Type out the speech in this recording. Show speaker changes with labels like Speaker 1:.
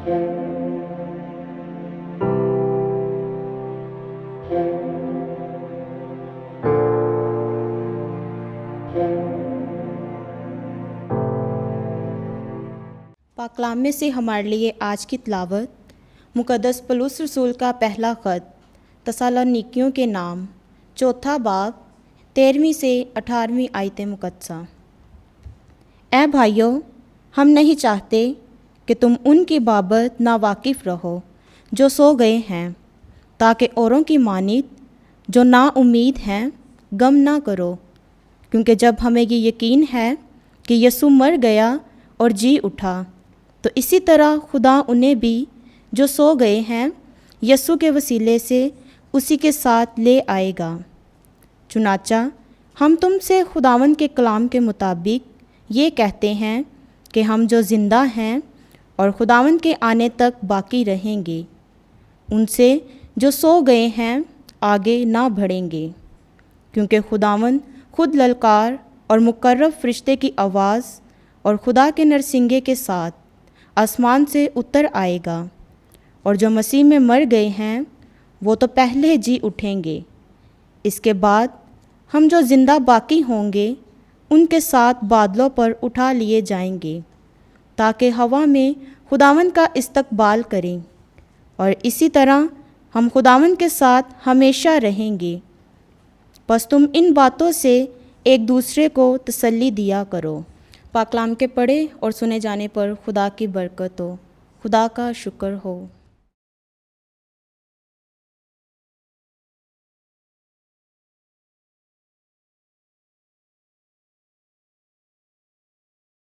Speaker 1: پاک کلام میں سے ہمارے لیے آج کی تلاوت مقدس پولس رسول کا پہلا خط تسالونیکیوں کے نام، چوتھا باب، 13ویں سے 18ویں آیت مقدسہ۔ اے بھائیو، ہم نہیں چاہتے کہ تم ان کی بابت ناواقف رہو جو سو گئے ہیں، تاکہ اوروں کی مانند جو نا امید ہیں غم نہ کرو، کیونکہ جب ہمیں یہ یقین ہے کہ یسوع مر گیا اور جی اٹھا، تو اسی طرح خدا انہیں بھی جو سو گئے ہیں یسوع کے وسیلے سے اسی کے ساتھ لے آئے گا۔ چنانچہ ہم تم سے خداوند کے کلام کے مطابق یہ کہتے ہیں کہ ہم جو زندہ ہیں اور خداوند کے آنے تک باقی رہیں گے، ان سے جو سو گئے ہیں آگے نہ بڑھیں گے، کیونکہ خداوند خود للکار اور مقرب فرشتے کی آواز اور خدا کے نرسنگے کے ساتھ آسمان سے اتر آئے گا، اور جو مسیح میں مر گئے ہیں وہ تو پہلے جی اٹھیں گے۔ اس کے بعد ہم جو زندہ باقی ہوں گے ان کے ساتھ بادلوں پر اٹھا لیے جائیں گے، تاکہ ہوا میں خداوند کا استقبال کریں، اور اسی طرح ہم خداوند کے ساتھ ہمیشہ رہیں گے۔ بس تم ان باتوں سے ایک دوسرے کو تسلی دیا کرو۔ پاک کلام کے پڑھے اور سنے جانے پر خدا کی برکت ہو۔ خدا کا شکر ہو۔